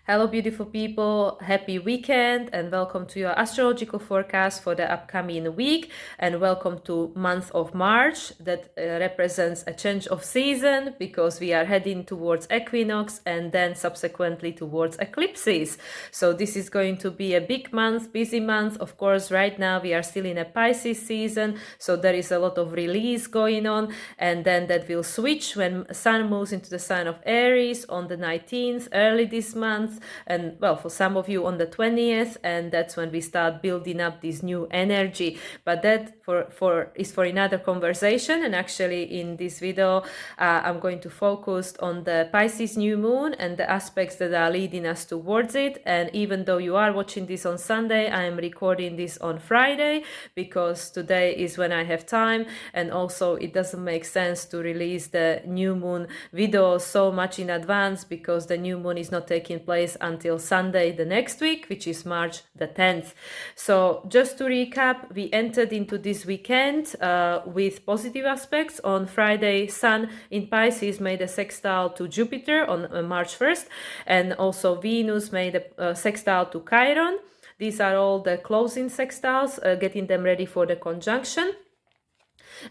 Hello, beautiful people. Happy weekend and welcome to your astrological forecast for the upcoming week. And welcome to month of March that represents a change of season because we are heading towards equinox and then subsequently towards eclipses. So this is going to be a big month, busy month. Of course, right now we are still in a Pisces season, so there is a lot of release going on, and then that will switch when Sun moves into the sign of Aries on the 19th, early this month. And well, for some of you on the 20th, and that's when we start building up this new energy. But that is for another conversation. And actually in this video I'm going to focus on the Pisces New Moon and the aspects that are leading us towards it. And even though you are watching this on Sunday, I am recording this on Friday because today is when I have time, and also it doesn't make sense to release the new moon video so much in advance because the new moon is not taking place until Sunday the next week, which is March the 10th. So just to recap, we entered into this weekend with positive aspects. On Friday, Sun in Pisces made a sextile to Jupiter on March 1st, and also Venus made a sextile to Chiron. These are all the closing sextiles, getting them ready for the conjunction.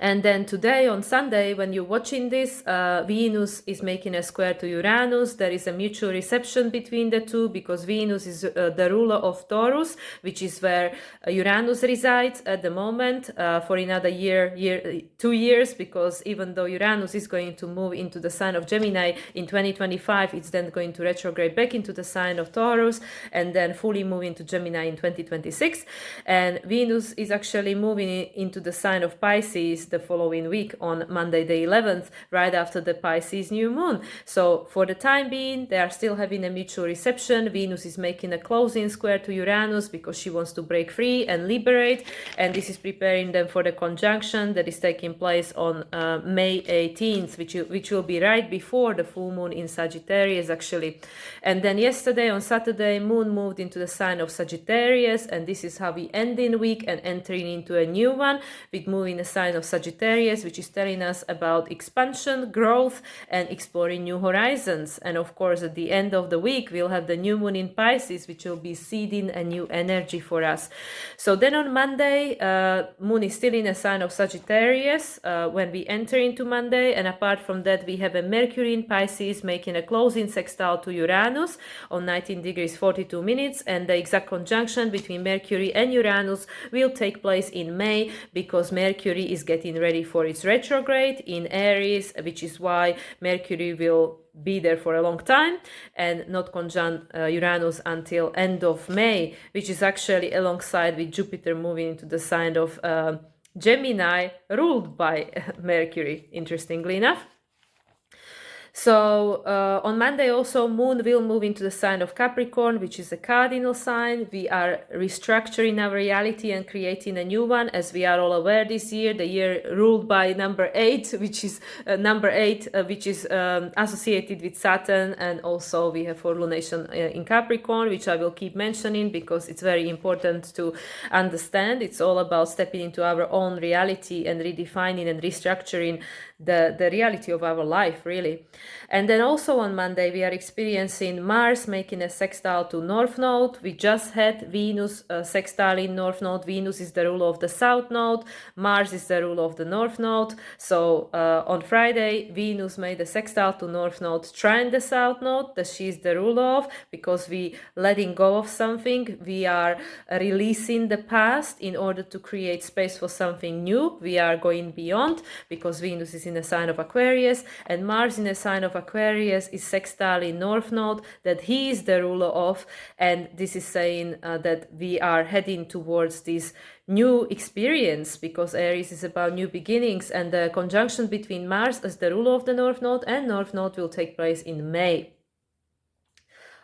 And then today on Sunday, when you're watching this, Venus is making a square to Uranus. There is a mutual reception between the two because Venus is the ruler of Taurus, which is where Uranus resides at the moment for another 2 years, because even though Uranus is going to move into the sign of Gemini in 2025, it's then going to retrograde back into the sign of Taurus and then fully move into Gemini in 2026. And Venus is actually moving into the sign of Pisces the following week on Monday the 11th, right after the Pisces New Moon. So for the time being, they are still having a mutual reception. Venus is making a closing square to Uranus because she wants to break free and liberate, and this is preparing them for the conjunction that is taking place on May 18th, which will be right before the full moon in Sagittarius actually. And then yesterday on Saturday, moon moved into the sign of Sagittarius, and this is how we end in week and entering into a new one with moving the sign of Sagittarius, which is telling us about expansion, growth, and exploring new horizons. And of course, at the end of the week, we'll have the new moon in Pisces, which will be seeding a new energy for us. So then on Monday, moon is still in a sign of Sagittarius when we enter into Monday. And apart from that, we have a Mercury in Pisces making a closing sextile to Uranus on 19 degrees 42 minutes. And the exact conjunction between Mercury and Uranus will take place in May because Mercury is getting ready for its retrograde in Aries, which is why Mercury will be there for a long time and not conjunct Uranus until end of May, which is actually alongside with Jupiter moving into the sign of Gemini, ruled by Mercury, interestingly enough. So on Monday also, moon will move into the sign of Capricorn, which is a cardinal sign. We are restructuring our reality and creating a new one. As we are all aware, this year, the year ruled by number 8, which is associated with Saturn, and also we have for lunation in Capricorn, which I will keep mentioning because it's very important to understand. It's all about stepping into our own reality and redefining and restructuring the reality of our life, really. And then also on Monday, we are experiencing Mars making a sextile to North Node. We just had Venus sextile in North Node. Venus is the ruler of the South Node. Mars is the ruler of the North Node. So on Friday, Venus made a sextile to North Node, trine the South Node that she's the ruler of, because we letting go of something. We are releasing the past in order to create space for something new. We are going beyond because Venus is in a sign of Aquarius, and Mars in a sign of Aquarius is sextile in North Node that he is the ruler of, and this is saying that we are heading towards this new experience because Aries is about new beginnings, and the conjunction between Mars as the ruler of the North Node and North Node will take place in May.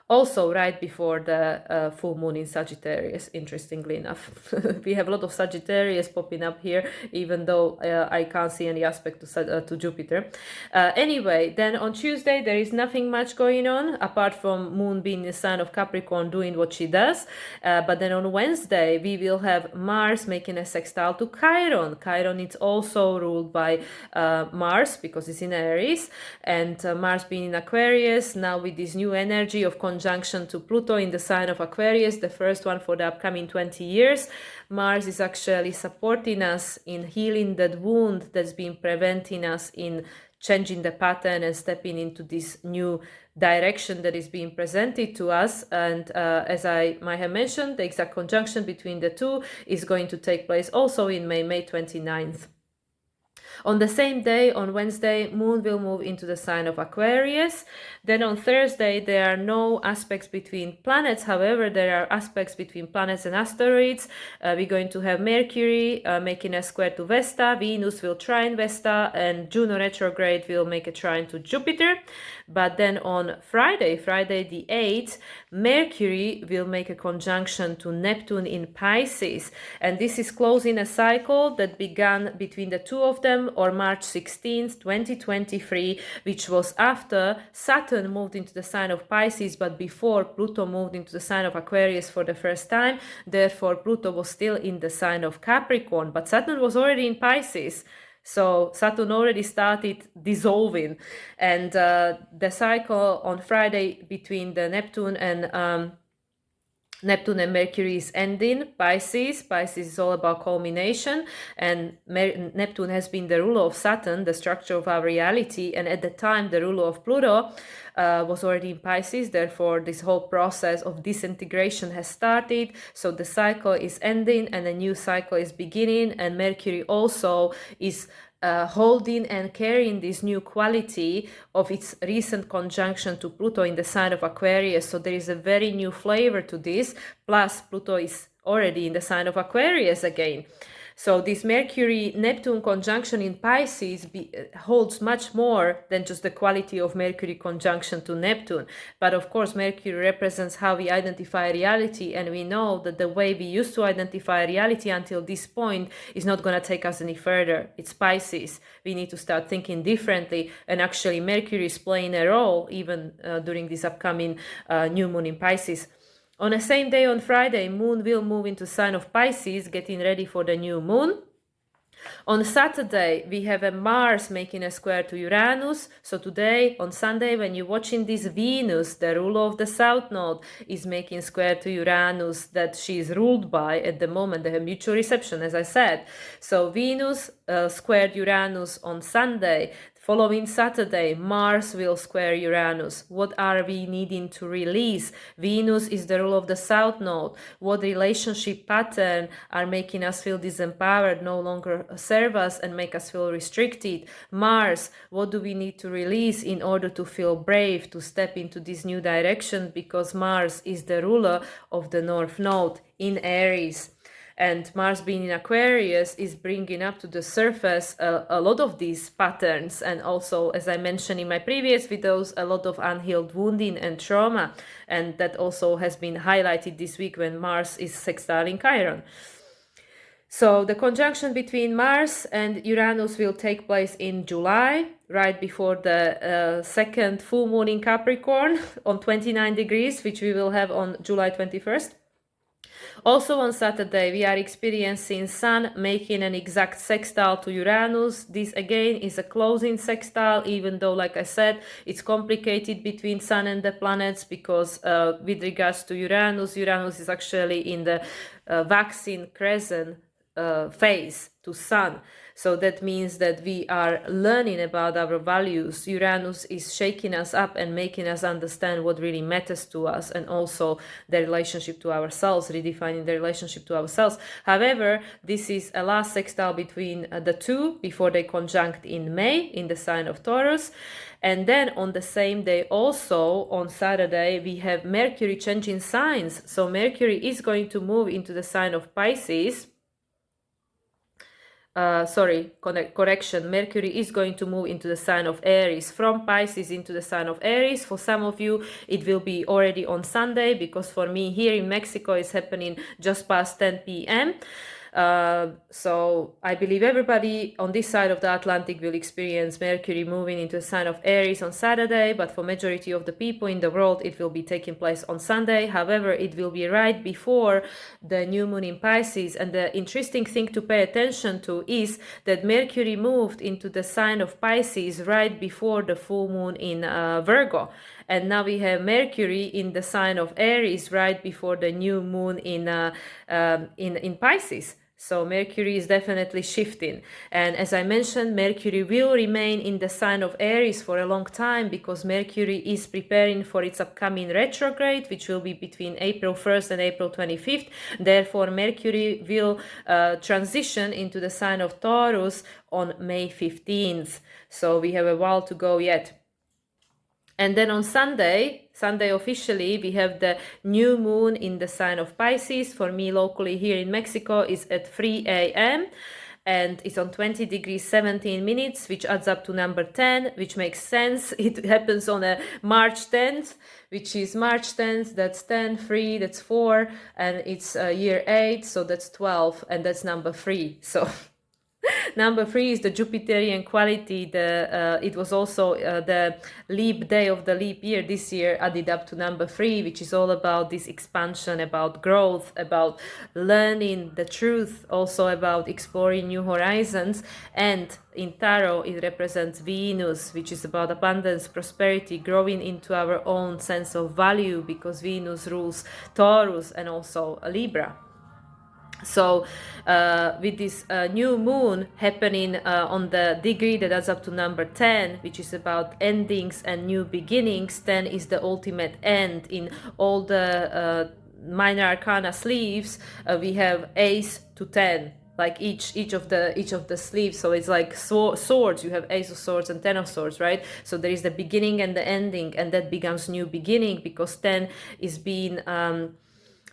Also right before the full moon in Sagittarius, interestingly enough. We have a lot of Sagittarius popping up here, even though I can't see any aspect to Jupiter. Anyway, then on Tuesday, there is nothing much going on, apart from moon being the sign of Capricorn doing what she does. But then on Wednesday, we will have Mars making a sextile to Chiron. Chiron is also ruled by Mars because it's in Aries, and Mars being in Aquarius, now with this new energy of conjunction conjunction to Pluto in the sign of Aquarius, the first one for the upcoming 20 years. Mars is actually supporting us in healing that wound that's been preventing us in changing the pattern and stepping into this new direction that is being presented to us. And as I might have mentioned, the exact conjunction between the two is going to take place also in May 29th. On the same day, on Wednesday, Moon will move into the sign of Aquarius. Then on Thursday, there are no aspects between planets. However, there are aspects between planets and asteroids. We're going to have Mercury making a square to Vesta. Venus will trine Vesta, and Juno retrograde will make a trine to Jupiter. But then on Friday the 8th, Mercury will make a conjunction to Neptune in Pisces. And this is closing a cycle that began between the two of them on March 16th, 2023, which was after Saturn moved into the sign of Pisces, but before Pluto moved into the sign of Aquarius for the first time. Therefore, Pluto was still in the sign of Capricorn, but Saturn was already in Pisces. So Saturn already started dissolving, and the cycle on Friday between the Neptune and Mercury is ending. Pisces is all about culmination, and Neptune has been the ruler of Saturn, the structure of our reality, and at the time the ruler of Pluto was already in Pisces. Therefore, this whole process of disintegration has started. So the cycle is ending and a new cycle is beginning, and Mercury also is holding and carrying this new quality of its recent conjunction to Pluto in the sign of Aquarius. So there is a very new flavor to this. Plus, Pluto is already in the sign of Aquarius again. So this Mercury-Neptune conjunction in Pisces holds much more than just the quality of Mercury conjunction to Neptune. But of course, Mercury represents how we identify reality, and we know that the way we used to identify reality until this point is not going to take us any further. It's Pisces. We need to start thinking differently, and actually Mercury is playing a role even during this upcoming new moon in Pisces. On the same day, on Friday, Moon will move into sign of Pisces, getting ready for the new moon. On Saturday, we have a Mars making a square to Uranus. So today, on Sunday, when you're watching this, Venus, the ruler of the South Node, is making square to Uranus that she is ruled by at the moment. They have mutual reception, as I said. So Venus squared Uranus on Sunday. Following Saturday, Mars will square Uranus. What are we needing to release? Venus is the rule of the South Node. What relationship pattern are making us feel disempowered, no longer serve us and make us feel restricted? Mars, what do we need to release in order to feel brave, to step into this new direction? Because Mars is the ruler of the North Node in Aries. And Mars being in Aquarius is bringing up to the surface a lot of these patterns. And also, as I mentioned in my previous videos, a lot of unhealed wounding and trauma. And that also has been highlighted this week when Mars is sextiling Chiron. So the conjunction between Mars and Uranus will take place in July, right before the second full moon in Capricorn on 29 degrees, which we will have on July 21st. Also on Saturday, we are experiencing Sun making an exact sextile to Uranus. This again is a closing sextile, even though, like I said, it's complicated between Sun and the planets because with regards to Uranus is actually in the waxing crescent phase to Sun. So that means that we are learning about our values. Uranus is shaking us up and making us understand what really matters to us, and also the relationship to ourselves, redefining the relationship to ourselves. However, this is a last sextile between the two before they conjunct in May in the sign of Taurus. And then on the same day also, on Saturday, we have Mercury changing signs. So Mercury is going to move into the sign of Pisces. Correction. Mercury is going to move into the sign of Aries, from Pisces into the sign of Aries. For some of you, it will be already on Sunday, because for me here in Mexico, it's happening just past 10 p.m. So I believe everybody on this side of the Atlantic will experience Mercury moving into the sign of Aries on Saturday, but for majority of the people in the world, it will be taking place on Sunday. However, it will be right before the new moon in Pisces. And the interesting thing to pay attention to is that Mercury moved into the sign of Pisces right before the full moon in Virgo. and now we have Mercury in the sign of Aries right before the new moon in Pisces. So Mercury is definitely shifting. And as I mentioned, Mercury will remain in the sign of Aries for a long time because Mercury is preparing for its upcoming retrograde, which will be between April 1st and April 25th. Therefore, Mercury will transition into the sign of Taurus on May 15th. So we have a while to go yet. And then on Sunday officially, we have the new moon in the sign of Pisces. For me, locally here in Mexico, is at 3 a.m. and it's on 20 degrees 17 minutes, which adds up to number 10, which makes sense. It happens on a March 10th, which is March 10th, that's 10, 3, that's 4, and it's year 8, so that's 12, and that's number 3. So number 3 is the Jupiterian quality. It was also the leap day of the leap year this year added up to number 3, which is all about this expansion, about growth, about learning the truth, also about exploring new horizons. And in tarot, it represents Venus, which is about abundance, prosperity, growing into our own sense of value, because Venus rules Taurus and also Libra. So with this new moon happening on the degree that adds up to number 10, which is about endings and new beginnings, 10 is the ultimate end. In all the minor arcana sleeves, we have ace to 10, like each of the sleeves. So it's like swords. You have ace of swords and 10 of swords, right? So there is the beginning and the ending, and that becomes new beginning, because 10 is being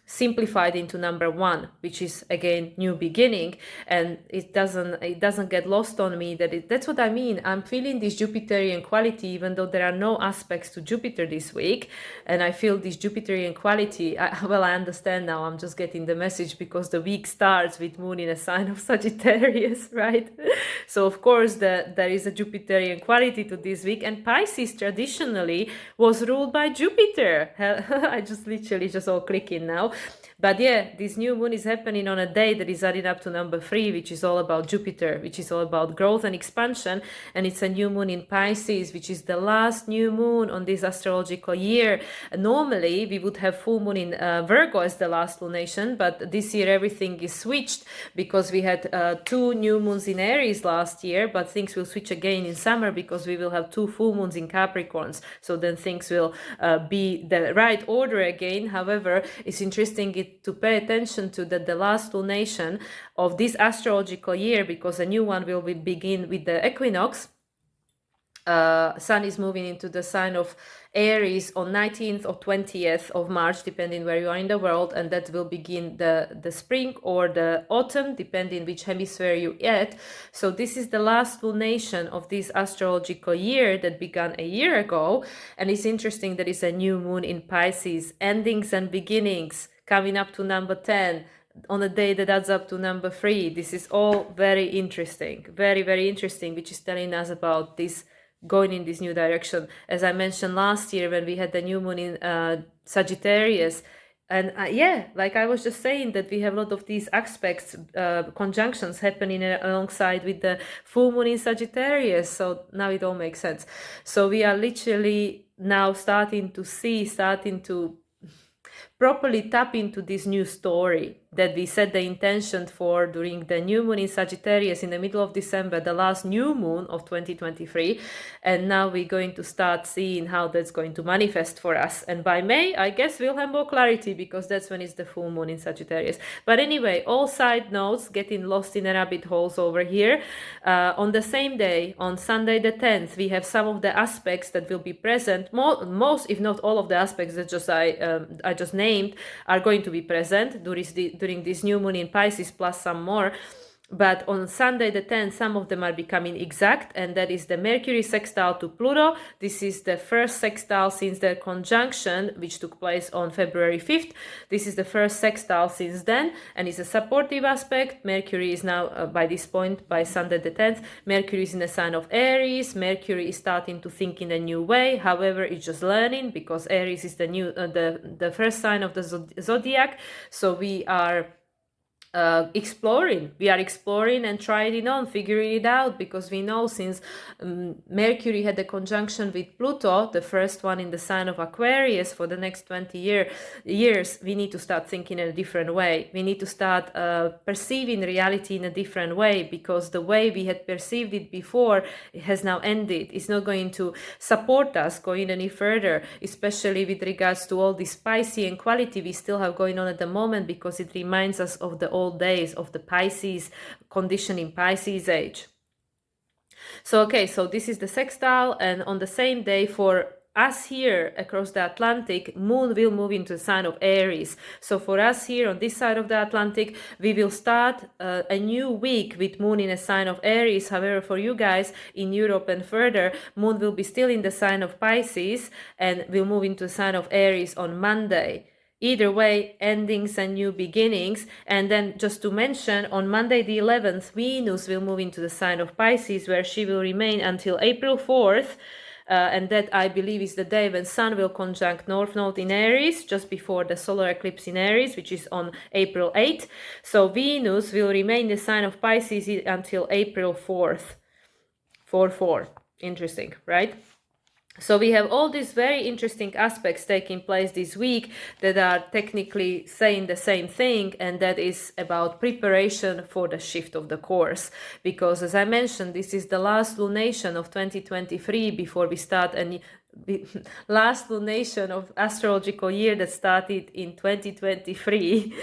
simplified into number 1, which is again new beginning. And it doesn't get lost on me that that's what I mean. I'm feeling this Jupiterian quality, even though there are no aspects to Jupiter this week, and I feel this Jupiterian quality. I understand now. I'm just getting the message because the week starts with moon in a sign of Sagittarius, right? So of course there is a Jupiterian quality to this week, and Pisces traditionally was ruled by Jupiter. I just literally just all clicking now. But yeah, this new moon is happening on a day that is adding up to number 3, which is all about Jupiter, which is all about growth and expansion. And it's a new moon in Pisces, which is the last new moon on this astrological year. Normally, we would have full moon in Virgo as the last lunation, but this year everything is switched because we had 2 new moons in Aries last year, but things will switch again in summer because we will have 2 full moons in Capricorns. So then things will be the right order again. However, it's interesting to pay attention to that the last lunation of this astrological year, because a new one will begin with the equinox. Sun is moving into the sign of Aries on 19th or 20th of March, depending where you are in the world, and that will begin the spring or the autumn, depending which hemisphere you're at. So this is the last lunation of this astrological year that began a year ago, and it's interesting that it's a new moon in Pisces, endings and beginnings, coming up to number 10 on a day that adds up to number 3. This is all very interesting, very, very interesting, which is telling us about this going in this new direction. As I mentioned last year when we had the new moon in Sagittarius, and like I was just saying, that we have a lot of these aspects, conjunctions happening alongside with the full moon in Sagittarius. So now it all makes sense. So we are literally now starting to properly tap into this new story that we set the intention for during the new moon in Sagittarius in the middle of December, the last new moon of 2023. And now we're going to start seeing how that's going to manifest for us. And by May, I guess we'll have more clarity, because that's when it's the full moon in Sagittarius. But anyway, all side notes, getting lost in a rabbit holes over here. On the same day, on Sunday the 10th, we have some of the aspects that will be present. Most, if not all of the aspects that I just named are going to be present during this new moon in Pisces, plus some more. But on Sunday the 10th, some of them are becoming exact, and that is the Mercury sextile to Pluto. This is the first sextile since their conjunction, which took place on February 5th. This is the first sextile since then, and it's a supportive aspect. Mercury is now, by this point, by Sunday the 10th, Mercury is in the sign of Aries. Mercury is starting to think in a new way. However, it's just learning, because Aries is the first sign of the zodiac. So we are exploring. We are exploring and trying it on, figuring it out, because we know since Mercury had a conjunction with Pluto, the first one in the sign of Aquarius, for the next 20 years, we need to start thinking in a different way. We need to start perceiving reality in a different way, because the way we had perceived it before, it has now ended. It's not going to support us going any further, especially with regards to all this Piscean quality we still have going on at the moment, because it reminds us of the old days of the Pisces condition in Pisces age. So okay, so this is the sextile, and on the same day for us here across the Atlantic, Moon will move into the sign of Aries. So for us here on this side of the Atlantic, we will start a new week with Moon in a sign of Aries. However, for you guys in Europe and further, Moon will be still in the sign of Pisces and will move into the sign of Aries on Monday. Either way, endings and new beginnings. And then just to mention, on Monday the 11th, Venus will move into the sign of Pisces, where she will remain until April 4th. And that, I believe, is the day when Sun will conjunct North Node in Aries, just before the solar eclipse in Aries, which is on April 8th. So Venus will remain in the sign of Pisces until April 4th. 4-4. Interesting, right? So we have all these very interesting aspects taking place this week that are technically saying the same thing, and that is about preparation for the shift of the course. Because as I mentioned, this is the last lunation of 2023 before we start last lunation of astrological year that started in 2023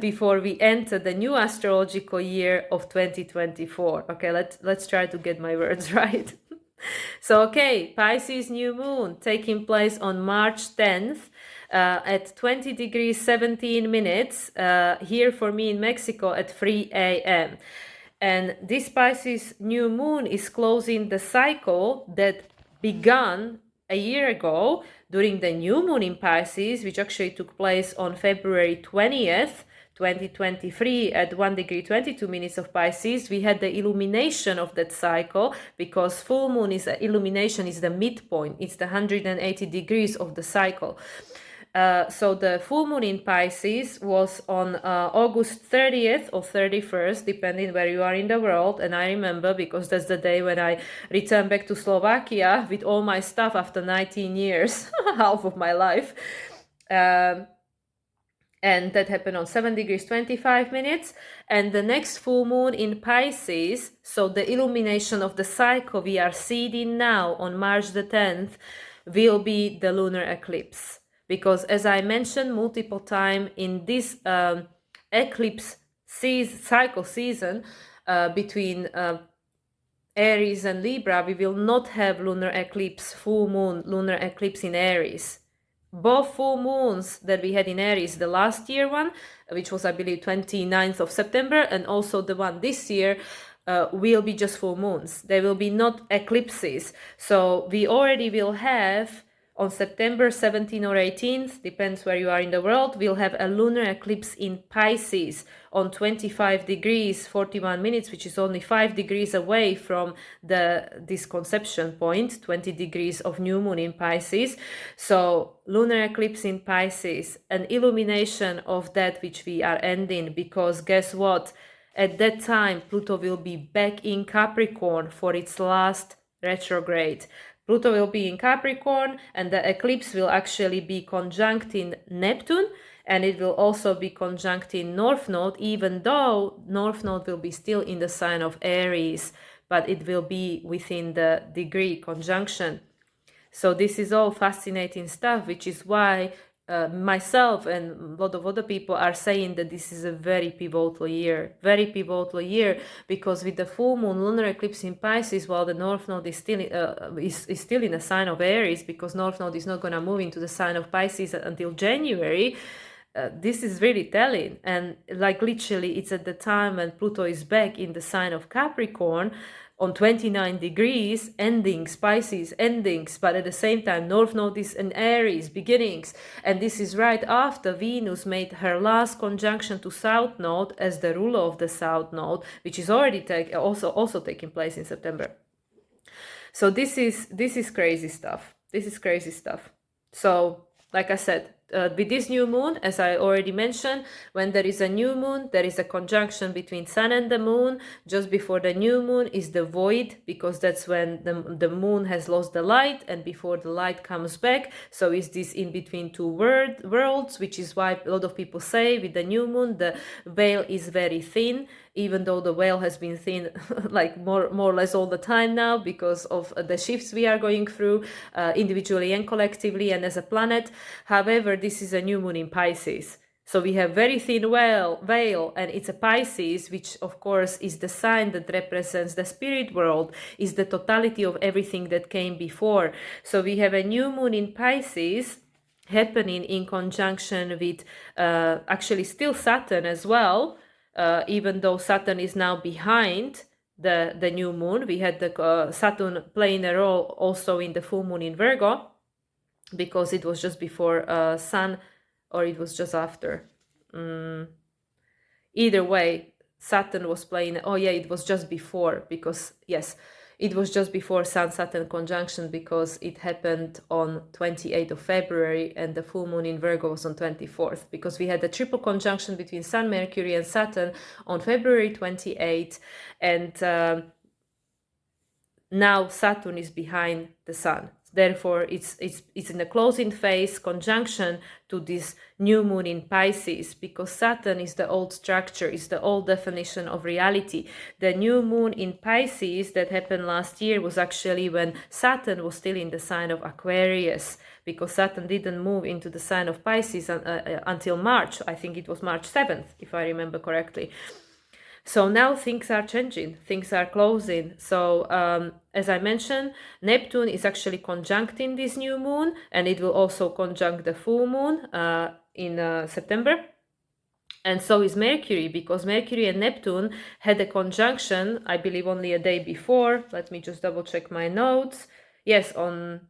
before we enter the new astrological year of 2024. Okay, let's try to get my words right. So, okay, Pisces New Moon taking place on March 10th at 20 degrees 17 minutes here for me in Mexico at 3 a.m. And this Pisces New Moon is closing the cycle that began a year ago during the new moon in Pisces, which actually took place on February 20th. 2023 at 1 degree 22 minutes of Pisces. We had the illumination of that cycle, because full moon is illumination, is the midpoint. It's the 180 degrees of the cycle. So the full moon in Pisces was on August 30th or 31st, depending where you are in the world. And I remember, because that's the day when I returned back to Slovakia with all my stuff after 19 years, half of my life. And that happened on 7 degrees 25 minutes. And the next full moon in Pisces, so the illumination of the cycle we are seeing now on March the 10th, will be the lunar eclipse. Because as I mentioned multiple times, in this eclipse cycle season between Aries and Libra, we will not have lunar eclipse, full moon, lunar eclipse in Aries. Both full moons that we had in Aries, the last year one, which was, I believe, 29th of September, and also the one this year, will be just full moons. They will be not eclipses. So we already will have, on September 17 or 18th, depends where you are in the world, we'll have a lunar eclipse in Pisces on 25 degrees 41 minutes, which is only 5 degrees away from this conception point, 20 degrees of new moon in Pisces. So lunar eclipse in Pisces, an illumination of that which we are ending, because guess what? At that time, Pluto will be back in Capricorn for its last retrograde. Pluto will be in Capricorn, and the eclipse will actually be conjuncting Neptune, and it will also be conjuncting North Node, even though North Node will be still in the sign of Aries, but it will be within the degree conjunction. So this is all fascinating stuff, which is why myself and a lot of other people are saying that this is a very pivotal year, because with the full moon lunar eclipse in Pisces, while the North Node is still is still in a sign of Aries, because North Node is not going to move into the sign of Pisces until January. This is really telling, and like literally it's at the time when Pluto is back in the sign of Capricorn on 29 degrees, endings, Pisces endings, but at the same time North Node is in Aries, beginnings, and this is right after Venus made her last conjunction to South Node as the ruler of the South Node, which is already also taking place in September. So this is crazy stuff. So like I said, with this new moon, as I already mentioned, when there is a new moon, there is a conjunction between sun and the moon. Just before the new moon is the void, because that's when the moon has lost the light and before the light comes back. So is this in between two worlds, which is why a lot of people say with the new moon the veil is very thin, even though the veil has been thin like more or less all the time now because of the shifts we are going through individually and collectively and as a planet. However, this is a new moon in Pisces. So we have very thin veil, and it's a Pisces, which of course is the sign that represents the spirit world, is the totality of everything that came before. So we have a new moon in Pisces happening in conjunction with actually still Saturn as well, even though Saturn is now behind the new moon. We had the Saturn playing a role also in the full moon in Virgo, because it was just before Sun, or it was just after. Either way, Saturn was playing. Oh yeah, it was just before, because yes, it was just before Sun-Saturn conjunction, because it happened on 28th of February and the full moon in Virgo was on 24th, because we had a triple conjunction between Sun, Mercury and Saturn on February 28th, and now Saturn is behind the Sun. Therefore, it's in a closing phase conjunction to this new moon in Pisces, because Saturn is the old structure, is the old definition of reality. The new moon in Pisces that happened last year was actually when Saturn was still in the sign of Aquarius, because Saturn didn't move into the sign of Pisces until March. I think it was March 7th, if I remember correctly. So now things are changing, things are closing. So as I mentioned, Neptune is actually conjuncting this new moon, and it will also conjunct the full moon in September. And so is Mercury, because Mercury and Neptune had a conjunction, I believe only a day before. Let me just double check my notes. Yes, on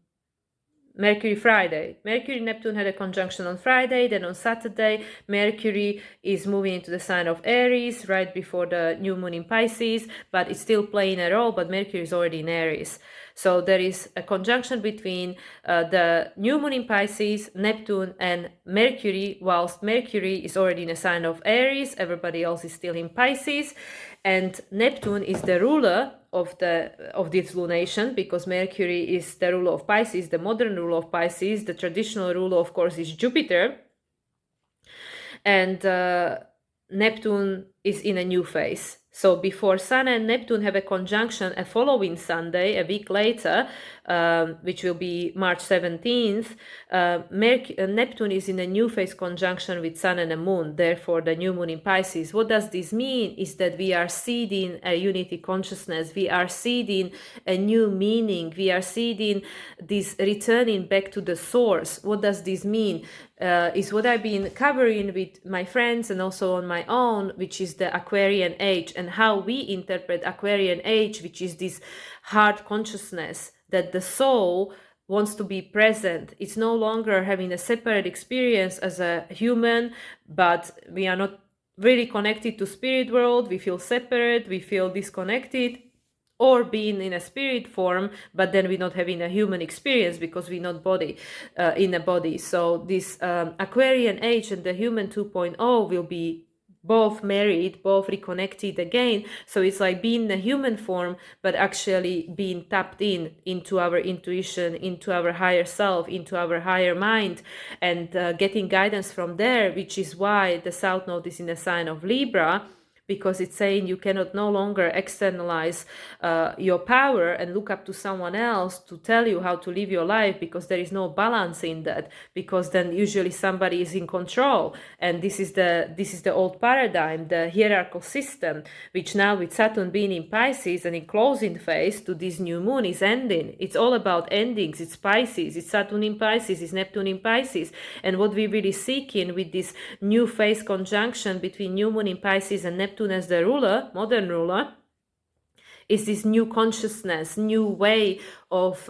Mercury Friday. Mercury and Neptune had a conjunction on Friday. Then on Saturday, Mercury is moving into the sign of Aries right before the new moon in Pisces, but it's still playing a role, but Mercury is already in Aries. So there is a conjunction between the new moon in Pisces, Neptune and Mercury, whilst Mercury is already in a sign of Aries, everybody else is still in Pisces, and Neptune is the ruler of this lunation, because Mercury is the ruler of Pisces, the modern ruler of Pisces. The traditional ruler, of course, is Jupiter, and Neptune is in a new phase. So before Sun and Neptune have a conjunction a following Sunday, a week later, which will be March 17th, Neptune is in a new phase conjunction with Sun and the Moon, therefore the new moon in Pisces. What does this mean? Is that we are seeding a unity consciousness, we are seeding a new meaning, we are seeding this returning back to the source. What does this mean? Is what I've been covering with my friends and also on my own, which is the Aquarian age, and how we interpret Aquarian age, which is this heart consciousness, that the soul wants to be present. It's no longer having a separate experience as a human, but we are not really connected to spirit world. We feel separate, we feel disconnected, or being in a spirit form, but then we're not having a human experience because we're not in a body. So this Aquarian age and the human 2.0 will be both married, both reconnected again. So it's like being in a human form, but actually being tapped into our intuition, into our higher self, into our higher mind, and getting guidance from there, which is why the South Node is in a sign of Libra, because it's saying you cannot no longer externalize your power and look up to someone else to tell you how to live your life, because there is no balance in that, because then usually somebody is in control. And this is the old paradigm, the hierarchical system, which now with Saturn being in Pisces and in closing phase to this new moon is ending. It's all about endings. It's Pisces, it's Saturn in Pisces, it's Neptune in Pisces. And what we really seeking with this new phase conjunction between new moon in Pisces and Neptune as the ruler, modern ruler, is this new consciousness, new way of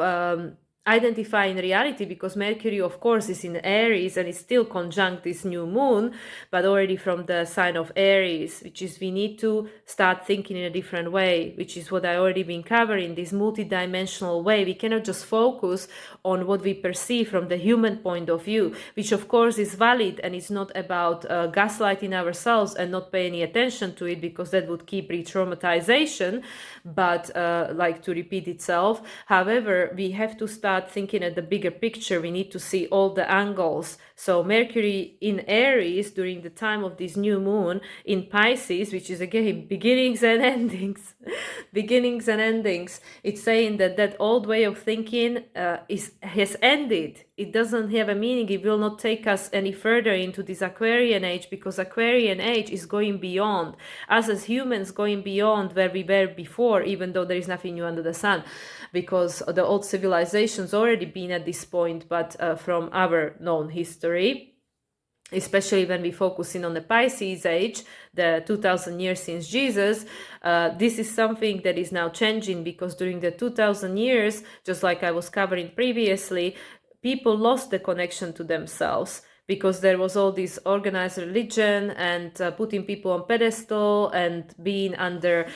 identify in reality, because Mercury, of course, is in Aries and is still conjunct this new moon, but already from the sign of Aries, which is we need to start thinking in a different way, which is what I already been covering, this multidimensional way. We cannot just focus on what we perceive from the human point of view, which of course is valid, and it's not about gaslighting ourselves and not pay any attention to it, because that would keep re-traumatization, but like to repeat itself. However, we have to start thinking at the bigger picture. We need to see all the angles. So Mercury in Aries during the time of this new moon in Pisces, which is again beginnings and endings, beginnings and endings. It's saying that that old way of thinking has ended. It doesn't have a meaning. It will not take us any further into this Aquarian age, because Aquarian age is going beyond us as humans, going beyond where we were before, even though there is nothing new under the sun, because the old civilization's already been at this point, but from our known history, especially when we focus in on the Pisces age, the 2000 years since Jesus, this is something that is now changing, because during the 2000 years, just like I was covering previously, people lost the connection to themselves, because there was all this organized religion and putting people on pedestal and being under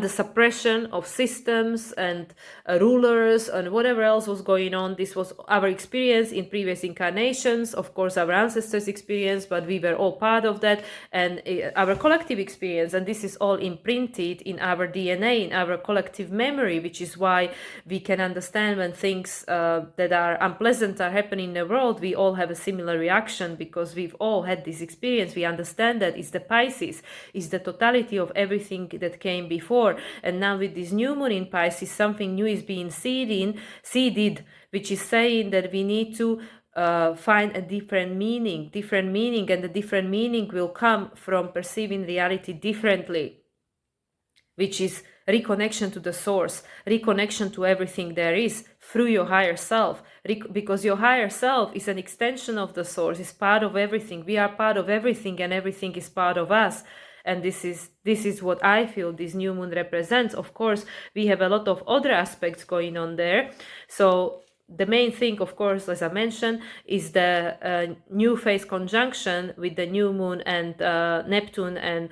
suppression of systems and rulers and whatever else was going on. This was our experience in previous incarnations, of course our ancestors' experience, but we were all part of that, and our collective experience, and this is all imprinted in our DNA, in our collective memory, which is why we can understand when things that are unpleasant are happening in the world, we all have a similar reaction, because we've all had this experience. We understand that it's the Pisces, it's the totality of everything that came before. And now with this new moon in Pisces, something new is being seeded, which is saying that we need to find a different meaning, and the different meaning will come from perceiving reality differently, which is reconnection to the source, reconnection to everything there is through your higher self, because your higher self is an extension of the source, is part of everything. We are part of everything, and everything is part of us. And this is what I feel this new moon represents. Of course, we have a lot of other aspects going on there. So the main thing, of course, as I mentioned, is the new phase conjunction with the new moon and Neptune and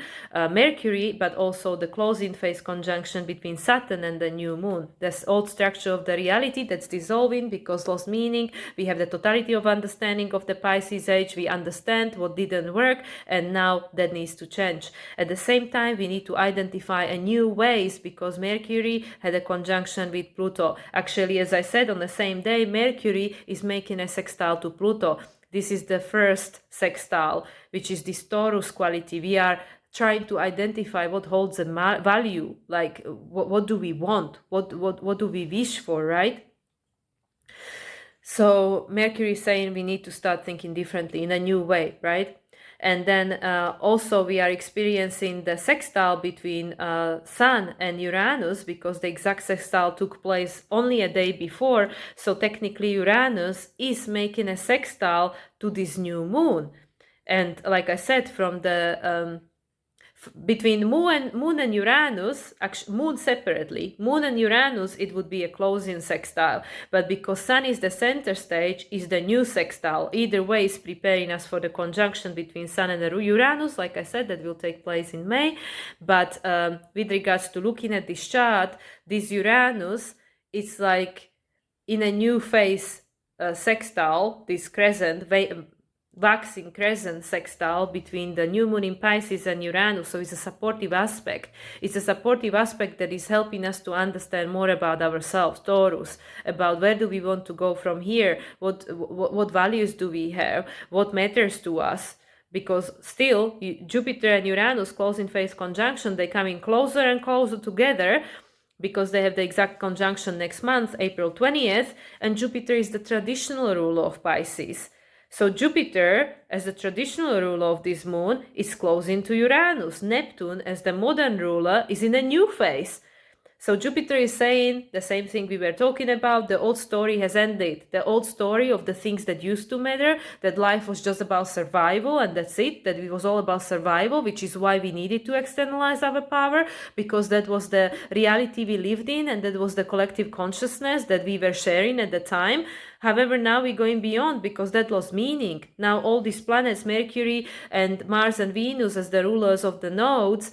Mercury, but also the closing phase conjunction between Saturn and the new moon. This old structure of the reality that's dissolving because lost meaning. We have the totality of understanding of the Pisces age. We understand what didn't work, and now that needs to change. At the same time, we need to identify a new ways, because Mercury had a conjunction with Pluto. Actually, as I said, on the same day, Mercury is making a sextile to Pluto. This is the first sextile, which is this Taurus quality. We are trying to identify what holds a value, like what do we want, what do we wish for, right? So Mercury is saying we need to start thinking differently in a new way, right? And then also we are experiencing the sextile between Sun and Uranus, because the exact sextile took place only a day before. So technically Uranus is making a sextile to this new moon. And like I said, from the between Moon and Uranus, actually Moon separately, Moon and Uranus, it would be a closing sextile. But because Sun is the center stage, is the new sextile. Either way is preparing us for the conjunction between Sun and Uranus, like I said, that will take place in May. But with regards to looking at this chart, this Uranus, it's like in a new phase sextile, this crescent, waxing crescent sextile between the new moon in Pisces and Uranus. So it's a supportive aspect. It's a supportive aspect that is helping us to understand more about ourselves, Taurus, about where do we want to go from here, what values do we have, what matters to us. Because still, Jupiter and Uranus closing phase conjunction, they're coming closer and closer together, because they have the exact conjunction next month, April 20th, and Jupiter is the traditional ruler of Pisces. So Jupiter, as the traditional ruler of this moon, is closing to Uranus. Neptune, as the modern ruler, is in a new phase. So Jupiter is saying the same thing we were talking about. The old story has ended. The old story of the things that used to matter, that life was just about survival and that's it, that it was all about survival, which is why we needed to externalize our power, because that was the reality we lived in and that was the collective consciousness that we were sharing at the time. However, now we're going beyond because that lost meaning. Now all these planets, Mercury and Mars and Venus as the rulers of the nodes,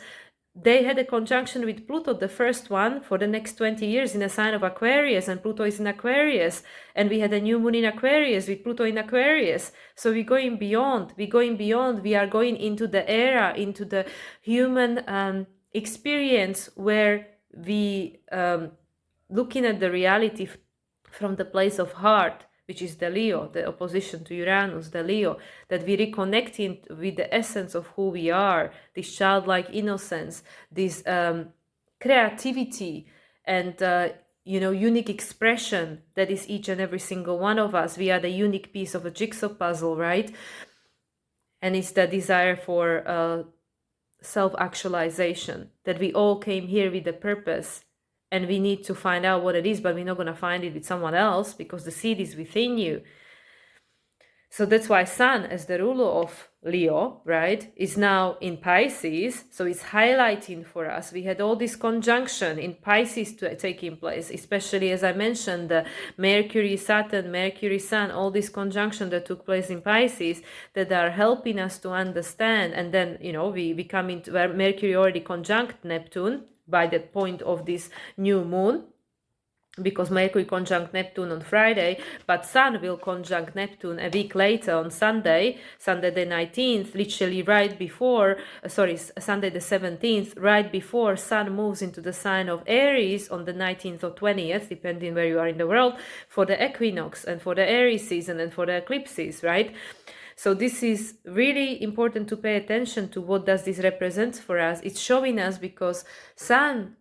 they had a conjunction with Pluto, the first one, for the next 20 years in a sign of Aquarius, and Pluto is in Aquarius. And we had a new moon in Aquarius with Pluto in Aquarius. So we're going beyond. We're going beyond. We are going into the era, into the human experience where we looking at the reality from the place of heart, which is the Leo, the opposition to Uranus, the Leo, that we reconnecting with the essence of who we are, this childlike innocence, this creativity and unique expression that is each and every single one of us. We are the unique piece of a jigsaw puzzle, right? And it's the desire for self-actualization, that we all came here with a purpose. And we need to find out what it is, but we're not going to find it with someone else because the seed is within you. So that's why Sun, as the ruler of Leo, right, is now in Pisces. So it's highlighting for us. We had all this conjunction in Pisces taking place, especially as I mentioned, the Mercury, Saturn, Mercury, Sun, all this conjunction that took place in Pisces that are helping us to understand. And then, we come into where Mercury already conjunct Neptune by the point of this new moon, because Mercury conjunct Neptune on Friday, but Sun will conjunct Neptune a week later on Sunday the 19th, literally right before, Sunday the 17th, right before Sun moves into the sign of Aries on the 19th or 20th, depending where you are in the world, for the equinox and for the Aries season and for the eclipses, right? So this is really important to pay attention to. What does this represent for us? It's showing us because Sun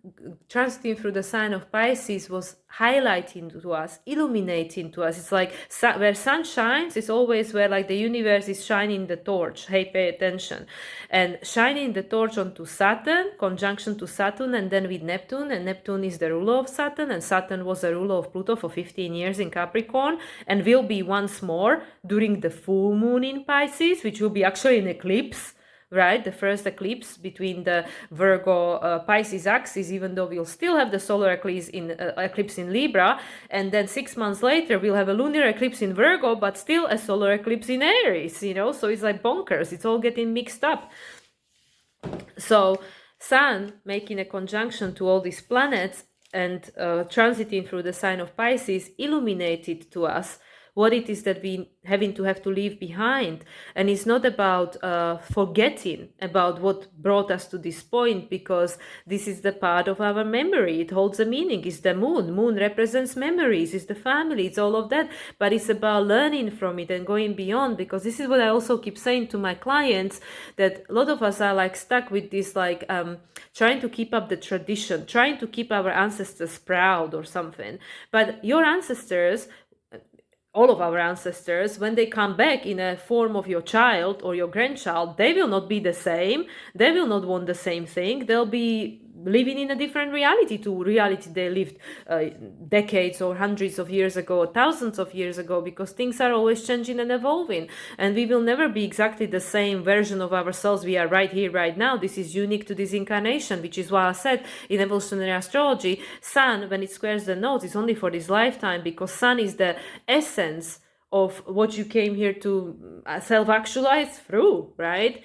transiting through the sign of Pisces was highlighting to us, illuminating to us. It's like where Sun shines is always where like the universe is shining the torch. Hey, pay attention. And shining the torch onto Saturn, conjunction to Saturn, and then with Neptune. And Neptune is the ruler of Saturn, and Saturn was the ruler of Pluto for 15 years in Capricorn, and will be once more during the full moon in Pisces, which will be actually an eclipse, right? The first eclipse between the Virgo Pisces axis, even though we'll still have the solar eclipse in Libra, and then 6 months later we'll have a lunar eclipse in Virgo, but still a solar eclipse in Aries, so it's like bonkers. It's all getting mixed up. So Sun making a conjunction to all these planets and transiting through the sign of Pisces illuminated to us what it is that we have to leave behind. And it's not about forgetting about what brought us to this point, because this is the part of our memory. It holds a meaning. It's the moon. Moon represents memories. It's the family. It's all of that. But it's about learning from it and going beyond, because this is what I also keep saying to my clients, that a lot of us are like stuck with this, like trying to keep up the tradition, trying to keep our ancestors proud or something. But your ancestors, all of our ancestors, when they come back in a form of your child or your grandchild, they will not be the same. They will not want the same thing. They'll be living in a different reality to reality they lived decades or hundreds of years ago, or thousands of years ago, because things are always changing and evolving. And we will never be exactly the same version of ourselves we are right here, right now. This is unique to this incarnation, which is why I said in Evolutionary Astrology, Sun, when it squares the nodes, is only for this lifetime, because Sun is the essence of what you came here to self-actualize through, right?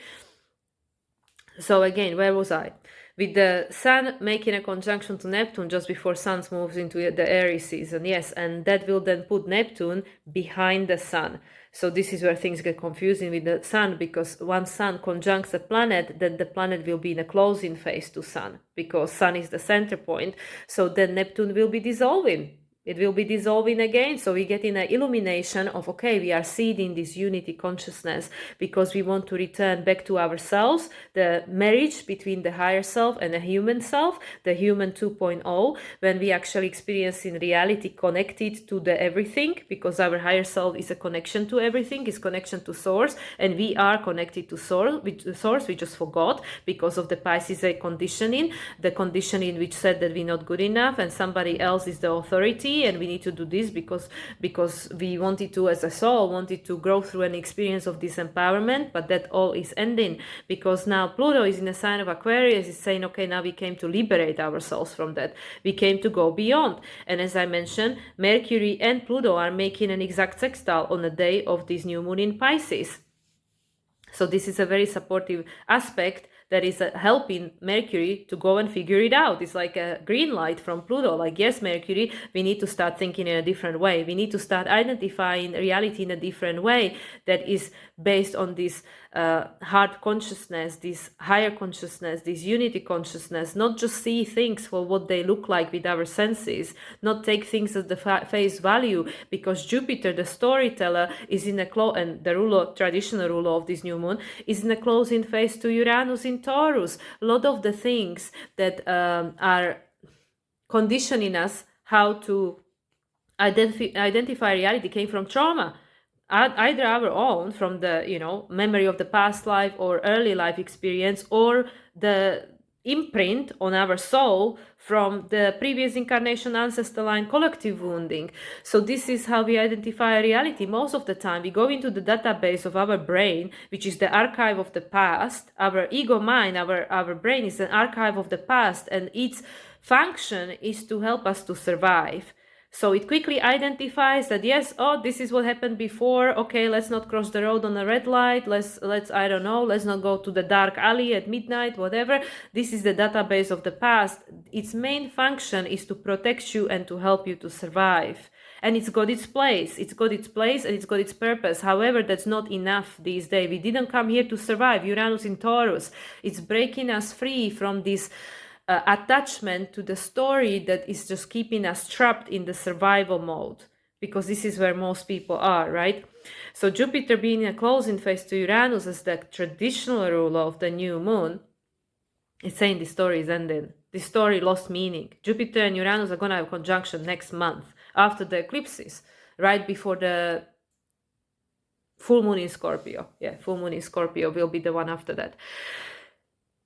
So again, where was I? With the Sun making a conjunction to Neptune just before Sun moves into the Aries season. Yes, and that will then put Neptune behind the Sun. So this is where things get confusing with the Sun, because once Sun conjuncts a planet, then the planet will be in a closing phase to Sun, because Sun is the center point. So then Neptune will be dissolving. It will be dissolving again. So we get in an illumination of, okay, we are seeding this unity consciousness because we want to return back to ourselves, the marriage between the higher self and the human self, the human 2.0, when we actually experience in reality connected to the everything, because our higher self is a connection to everything, is connection to source, and we are connected to source. We just forgot because of the Pisces conditioning, the conditioning which said that we're not good enough and somebody else is the authority and we need to do this because we wanted to, as a soul, wanted to grow through an experience of disempowerment. But that all is ending because now Pluto is in a sign of Aquarius. It's saying, okay, now we came to liberate ourselves from that. We came to go beyond. And as I mentioned, Mercury and Pluto are making an exact sextile on the day of this new moon in Pisces. So this is a very supportive aspect that is helping Mercury to go and figure it out. It's like a green light from Pluto. Like, yes, Mercury, we need to start thinking in a different way. We need to start identifying reality in a different way that is based on this heart consciousness, this higher consciousness, this unity consciousness, not just see things for what they look like with our senses, not take things as the face value, because Jupiter, the storyteller, is in a and the ruler, traditional ruler of this new moon, is in a closing phase to Uranus in Taurus. A lot of the things that are conditioning us how to identify reality came from trauma, either our own from the memory of the past life or early life experience, or the imprint on our soul from the previous incarnation, ancestor line, collective wounding. So this is how we identify reality. Most of the time we go into the database of our brain, which is the archive of the past. Our ego mind, our brain is an archive of the past, and its function is to help us to survive. So it quickly identifies that, yes, oh, this is what happened before. Okay, let's not cross the road on a red light. Let's I don't know, let's not go to the dark alley at midnight, whatever. This is the database of the past. Its main function is to protect you and to help you to survive. And it's got its place. It's got its place and it's got its purpose. However, that's not enough these days. We didn't come here to survive. Uranus in Taurus. It's breaking us free from this attachment to the story that is just keeping us trapped in the survival mode, because this is where most people are, right? So Jupiter being in a closing phase to Uranus as the traditional ruler of the new moon, it's saying the story is ending. This story lost meaning. Jupiter and Uranus are going to have conjunction next month after the eclipses, right before the full moon in Scorpio. Yeah, full moon in Scorpio will be the one after that.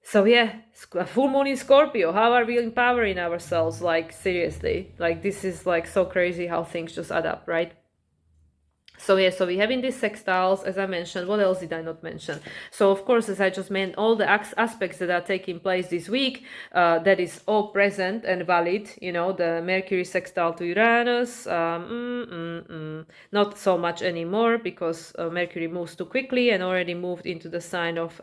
So yeah, full moon in Scorpio. How are we empowering ourselves? Like, seriously, like this is like so crazy how things just add up, right? So yeah, so we're having these sextiles, as I mentioned. What else did I not mention? So of course, as I just mentioned, all the aspects that are taking place this week, that is all present and valid. You know, the Mercury sextile to Uranus, not so much anymore, because Mercury moves too quickly and already moved into the sign of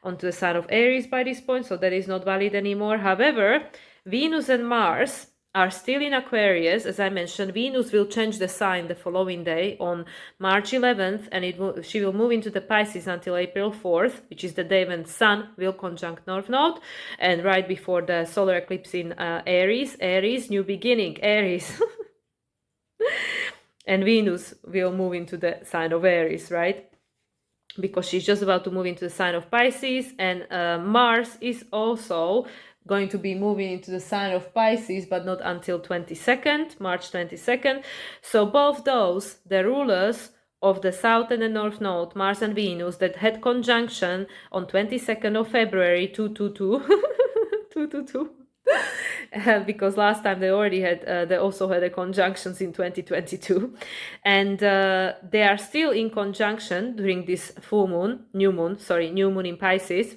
onto the sign of Aries by this point, so that is not valid anymore. However, Venus and Mars are still in Aquarius. As I mentioned, Venus will change the sign the following day on March 11th, and she will move into the Pisces until April 4th, which is the day when Sun will conjunct North Node, and right before the solar eclipse in Aries, new beginning, Aries. And Venus will move into the sign of Aries, right? Because she's just about to move into the sign of Pisces, and Mars is also going to be moving into the sign of Pisces, but not until March 22nd. So both those, the rulers of the South and the North Node, Mars and Venus, that had conjunction on 22nd of February, 222, 222. Because last time they already had, they also had a conjunctions in 2022, and they are still in conjunction during this new moon in Pisces.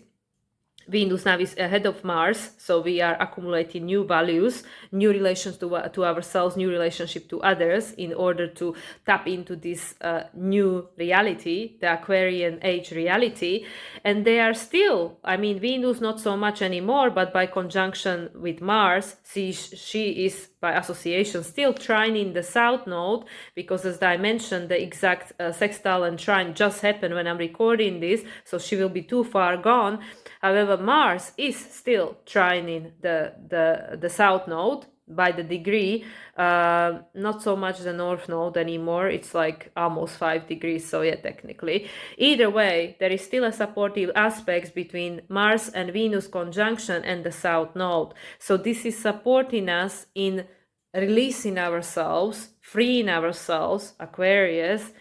Venus now is ahead of Mars, so we are accumulating new values, new relations to ourselves, new relationship to others, in order to tap into this new reality, the Aquarian age reality. And they are still, Venus not so much anymore, but by conjunction with Mars, she is by association still trining the South Node, because as I mentioned, the exact sextile and trine just happened when I'm recording this, so she will be too far gone. However, Mars is still trining the South Node, by the degree, not so much the north node anymore. It's like almost 5 degrees, so yeah, technically. Either way, there is still a supportive aspect between Mars and Venus conjunction and the south node. So this is supporting us in releasing ourselves, freeing ourselves, Aquarius,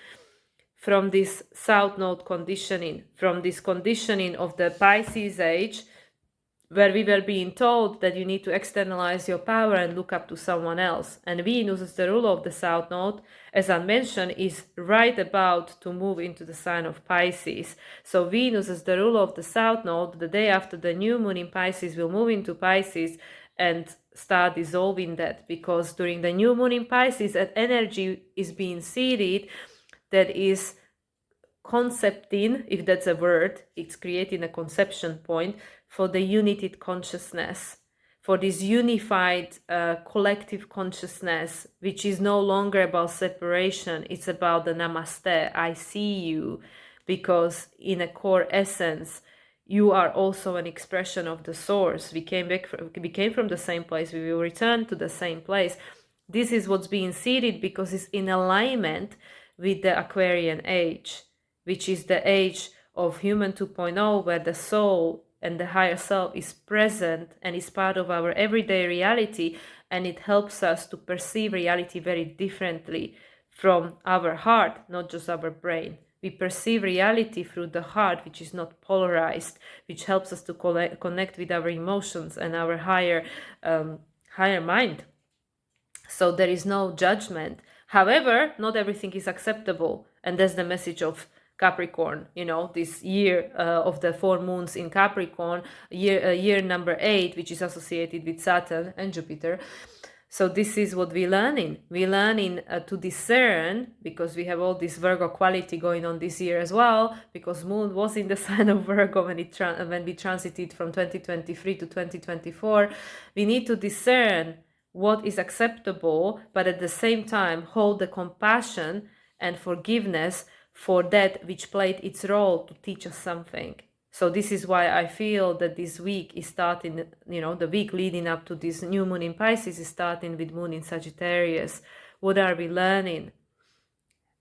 from this south node conditioning, from this conditioning of the Pisces age, where we were being told that you need to externalize your power and look up to someone else. And Venus, as the ruler of the south node, as I mentioned, is right about to move into the sign of Pisces. So Venus, as the ruler of the south node, the day after the new moon in Pisces, will move into Pisces and start dissolving that, because during the new moon in Pisces, that energy is being seeded that is concepting, if that's a word, it's creating a conception point for the united consciousness, for this unified collective consciousness, which is no longer about separation. It's about the namaste, I see you, because in a core essence, you are also an expression of the source. We came from the same place, we will return to the same place. This is what's being seeded because it's in alignment with the Aquarian age, which is the age of human 2.0, where the soul and the higher self is present and is part of our everyday reality, and it helps us to perceive reality very differently from our heart, not just our brain. We perceive reality through the heart, which is not polarized, which helps us to connect with our emotions and our higher mind. So there is no judgment. However, not everything is acceptable, and that's the message of Capricorn, this year of the 4 moons in Capricorn, year number 8, which is associated with Saturn and Jupiter. So this is what we're learning. We're learning to discern, because we have all this Virgo quality going on this year as well, because Moon was in the sign of Virgo when we transited from 2023 to 2024. We need to discern what is acceptable, but at the same time hold the compassion and forgiveness for that which played its role to teach us something. So this is why I feel that this week is starting, the week leading up to this new moon in Pisces is starting with moon in Sagittarius. What are we learning?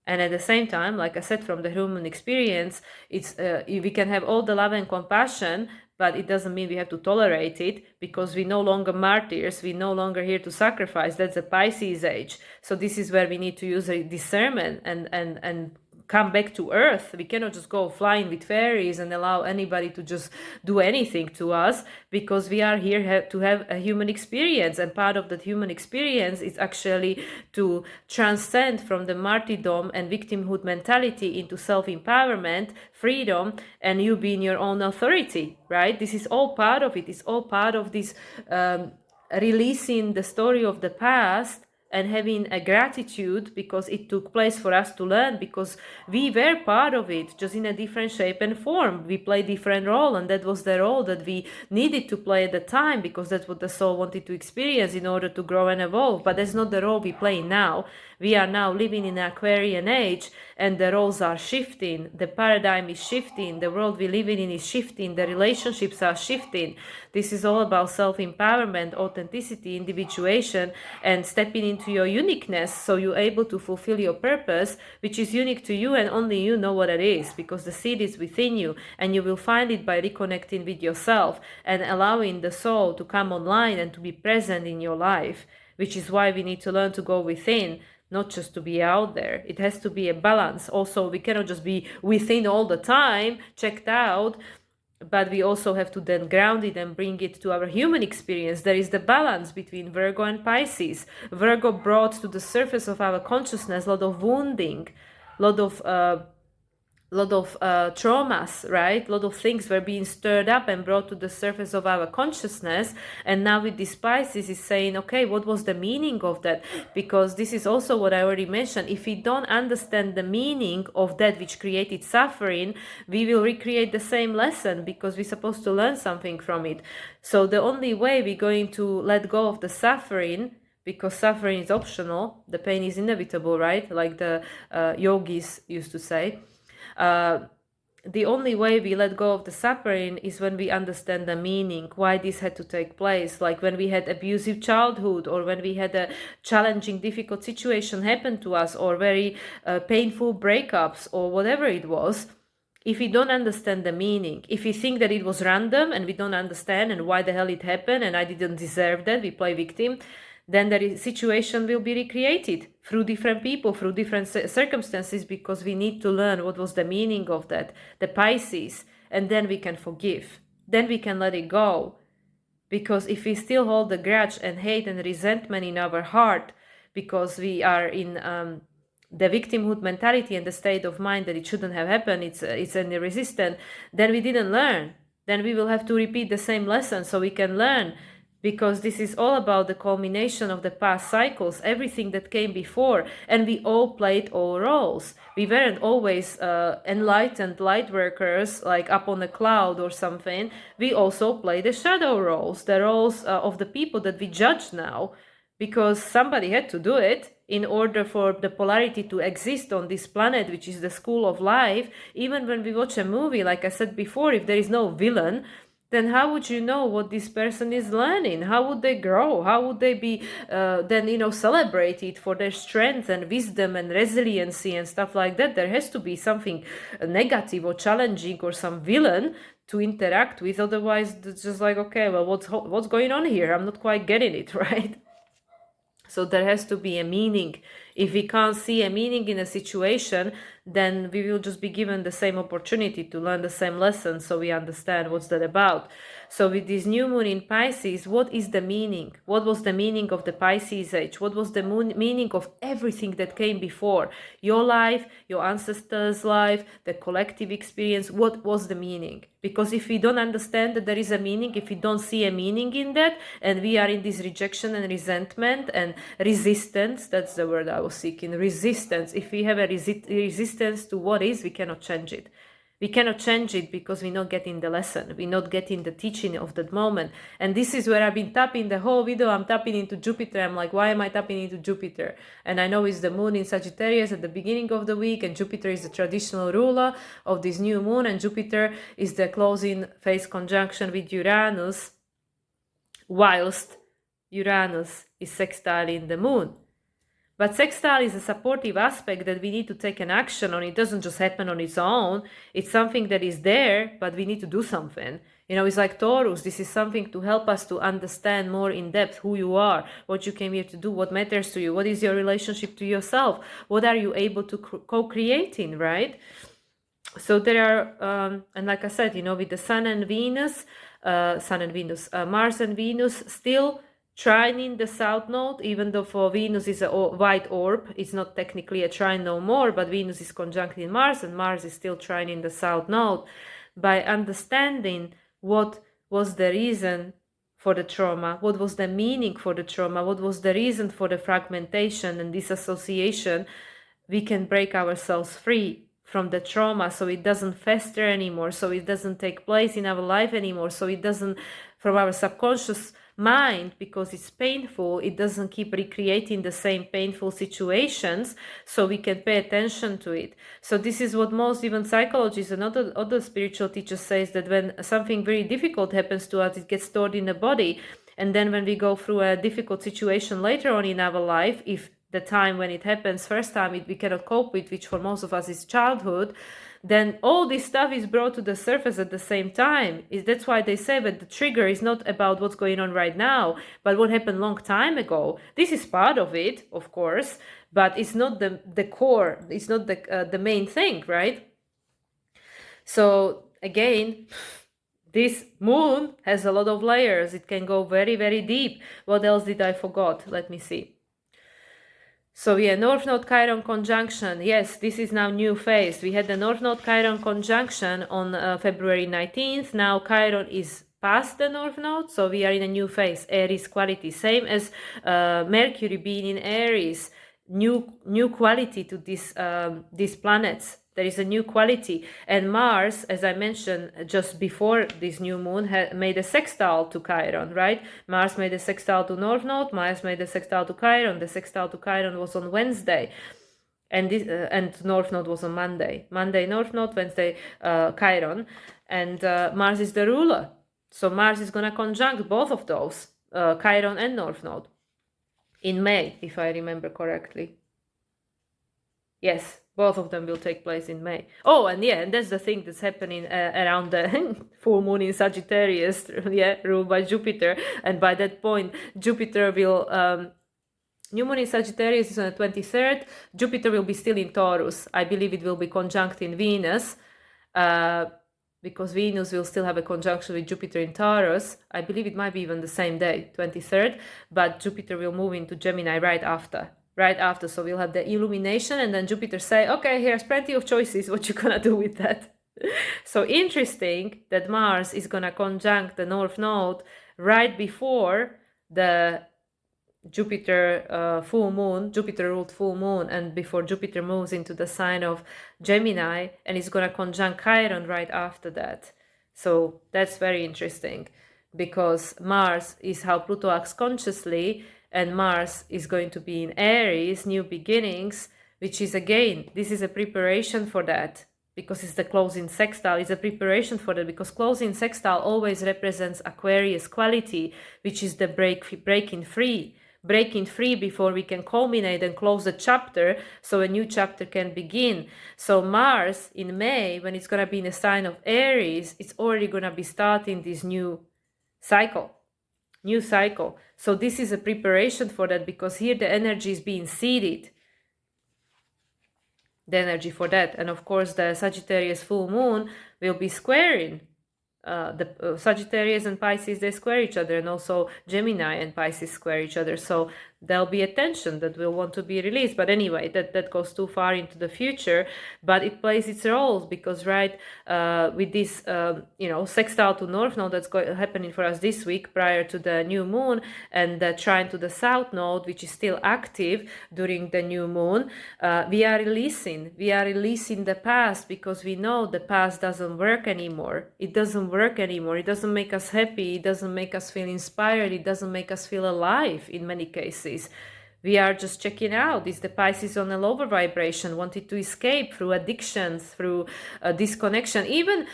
And at the same time, like I said, from the human experience, it's we can have all the love and compassion, but it doesn't mean we have to tolerate it, because we're no longer martyrs. We're no longer here to sacrifice. That's the Pisces age. So this is where we need to use a discernment and come back to earth. We cannot just go flying with fairies and allow anybody to just do anything to us, because we are here to have a human experience, and part of that human experience is actually to transcend from the martyrdom and victimhood mentality into self-empowerment, freedom, and you being your own authority, right? This is all part of it. It's all part of this releasing the story of the past and having a gratitude, because it took place for us to learn, because we were part of it, just in a different shape and form. We played different role, and that was the role that we needed to play at the time, because that's what the soul wanted to experience in order to grow and evolve. But that's not the role we play now. We are now living in an Aquarian age, and the roles are shifting. The paradigm is shifting. The world we live in is shifting. The relationships are shifting. This is all about self-empowerment, authenticity, individuation, and stepping into your uniqueness, so you're able to fulfill your purpose, which is unique to you, and only you know what it is, because the seed is within you, and you will find it by reconnecting with yourself and allowing the soul to come online and to be present in your life, which is why we need to learn to go within, not just to be out there. It has to be a balance. Also, we cannot just be within all the time, checked out, but we also have to then ground it and bring it to our human experience. There is the balance between Virgo and Pisces. Virgo brought to the surface of our consciousness a lot of wounding, a lot of traumas, right? A lot of things were being stirred up and brought to the surface of our consciousness. And now with this Pisces is saying, okay, what was the meaning of that? Because this is also what I already mentioned. If we don't understand the meaning of that which created suffering, we will recreate the same lesson, because we're supposed to learn something from it. So the only way we're going to let go of the suffering, because suffering is optional, the pain is inevitable, right? Like the yogis used to say. the only way we let go of the suffering is when we understand the meaning, why this had to take place. Like when we had abusive childhood, or when we had a challenging, difficult situation happen to us, or very painful breakups, or whatever it was. If we don't understand the meaning, if we think that it was random and we don't understand and why the hell it happened and I didn't deserve that, we play victim, then the situation will be recreated through different people, through different circumstances, because we need to learn what was the meaning of that, the Pisces, and then we can forgive. Then we can let it go. Because if we still hold the grudge and hate and resentment in our heart, because we are in the victimhood mentality and the state of mind that it shouldn't have happened, it's any resistant, then we didn't learn. Then we will have to repeat the same lesson so we can learn, because this is all about the culmination of the past cycles, everything that came before, and we all played all roles. We weren't always enlightened light workers, like up on a cloud or something. We also play the shadow roles, the roles of the people that we judge now, because somebody had to do it in order for the polarity to exist on this planet, which is the school of life. Even when we watch a movie, like I said before, if there is no villain, then how would you know what this person is learning? How would they grow? How would they be then, celebrated for their strength and wisdom and resiliency and stuff like that? There has to be something negative or challenging or some villain to interact with. Otherwise, it's just like, okay, well, what's going on here? I'm not quite getting it, right? So there has to be a meaning. If we can't see a meaning in a situation, then we will just be given the same opportunity to learn the same lesson, so we understand what's that about. So with this new moon in Pisces, what is the meaning? What was the meaning of the Pisces age? What was the meaning of everything that came before? Your life, your ancestors' life, the collective experience, what was the meaning? Because if we don't understand that there is a meaning, if we don't see a meaning in that, and we are in this rejection and resentment and resistance, that's the word I was seeking, resistance. If we have a resistance to what is, we cannot change it. We cannot change it because we're not getting the lesson. We're not getting the teaching of that moment. And this is where I've been tapping the whole video. I'm tapping into Jupiter. I'm like, why am I tapping into Jupiter? And I know it's the moon in Sagittarius at the beginning of the week, and Jupiter is the traditional ruler of this new moon, and Jupiter is the closing phase conjunction with Uranus, whilst Uranus is sextile in the moon. But sextile is a supportive aspect that we need to take an action on. It doesn't just happen on its own. It's something that is there, but we need to do something. It's like Taurus. This is something to help us to understand more in depth who you are, what you came here to do, what matters to you, what is your relationship to yourself, what are you able to co-creating, right? So there are, and like I said, with the Sun and Venus, Mars and Venus still trining the south node, even though for Venus is a white orb, it's not technically a trine no more, but Venus is conjuncting Mars, and Mars is still trining the south node. By understanding what was the reason for the trauma, what was the meaning for the trauma, what was the reason for the fragmentation and disassociation, we can break ourselves free from the trauma, so it doesn't fester anymore, so it doesn't take place in our life anymore, so it doesn't, from our subconscious mind, because it's painful, it doesn't keep recreating the same painful situations, so we can pay attention to it. So this is what most even psychologists and other spiritual teachers say, that when something very difficult happens to us, it gets stored in the body, and then when we go through a difficult situation later on in our life, if the time when it happens first time we cannot cope with, which for most of us is childhood, then all this stuff is brought to the surface at the same time. That's why they say that the trigger is not about what's going on right now, but what happened long time ago. This is part of it, of course, but it's not the core. It's not the main thing, right? So again, this moon has a lot of layers. It can go very, very deep. What else did I forgot? Let me see. So yeah, North Node Chiron conjunction. Yes, this is now new phase. We had the North Node Chiron conjunction on February 19th. Now Chiron is past the North Node, so we are in a new phase, Aries quality. Same as Mercury being in Aries. New quality to these planets. There is a new quality. And Mars, as I mentioned just before this new moon, made a sextile to Chiron, right? Mars made a sextile to North Node, Mars made a sextile to Chiron. The sextile to Chiron was on Wednesday. And this and North Node was on Monday. Monday North Node, Wednesday Chiron, and Mars is the ruler. So Mars is gonna conjunct both of those, Chiron and North Node, in May, if I remember correctly. Yes, both of them will take place in May. Oh, and yeah, and that's the thing that's happening around the full moon in Sagittarius, yeah, ruled by Jupiter. And by that point, Jupiter will new moon in Sagittarius is on the 23rd. Jupiter will be still in Taurus. I believe it will be conjunct in Venus, because Venus will still have a conjunction with Jupiter in Taurus. I believe it might be even the same day, 23rd, but Jupiter will move into Gemini right after. So we'll have the illumination, and then Jupiter say, okay, here's plenty of choices, what you gonna do with that? So interesting that Mars is gonna conjunct the North Node right before the Jupiter full moon, Jupiter ruled full moon, and before Jupiter moves into the sign of Gemini, and it's gonna conjunct Chiron right after that. So that's very interesting, because Mars is how Pluto acts consciously, and Mars is going to be in Aries, new beginnings, which is, again, this is a preparation for that, because it's the closing sextile. It's a preparation for that, because closing sextile always represents Aquarius quality, which is the breaking free before we can culminate and close the chapter, so a new chapter can begin. So Mars in May, when it's going to be in a sign of Aries, it's already going to be starting this new cycle. So this is a preparation for that, because here the energy is being seeded, the energy for that. And of course the Sagittarius full moon will be squaring the Sagittarius and Pisces, they square each other, and also Gemini and Pisces square each other. So there'll be a tension that will want to be released. But anyway, that goes too far into the future, but it plays its roles, because with this sextile to North Node that's happening for us this week prior to the new moon, and the trine to the South Node, which is still active during the new moon, we are releasing the past, because we know the past doesn't work anymore. It doesn't make us happy. It doesn't make us feel inspired. It doesn't make us feel alive in many cases. We are just checking out. Is the Pisces on a lower vibration, wanted to escape through addictions, through disconnection, even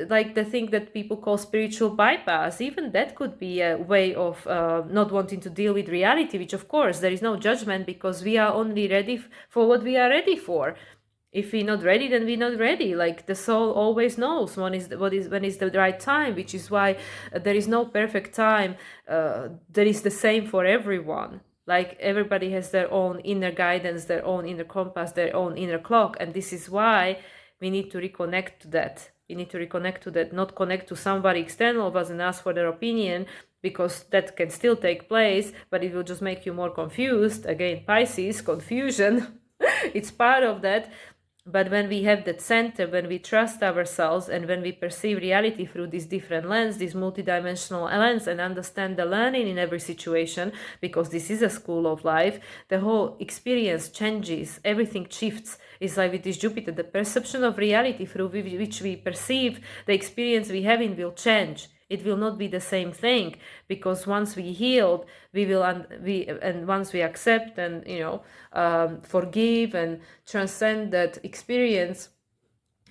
like the thing that people call spiritual bypass. Even that could be a way of not wanting to deal with reality, which of course there is no judgment, because we are only ready for what we are ready for. If we're not ready, then we're not ready. Like the soul always knows when is the right time, which is why there is no perfect time. There is the same for everyone. Like everybody has their own inner guidance, their own inner compass, their own inner clock, and this is why we need to reconnect to that. Not connect to somebody external of us and ask for their opinion, because that can still take place, but it will just make you more confused. Again, Pisces, confusion. It's part of that. But when we have that center, when we trust ourselves, and when we perceive reality through this different lens, this multidimensional lens, and understand the learning in every situation, because this is a school of life, the whole experience changes, everything shifts. It's like with this Jupiter, the perception of reality through which we perceive the experience we have in will change. It will not be the same thing, because once we healed, and once we accept and forgive and transcend that experience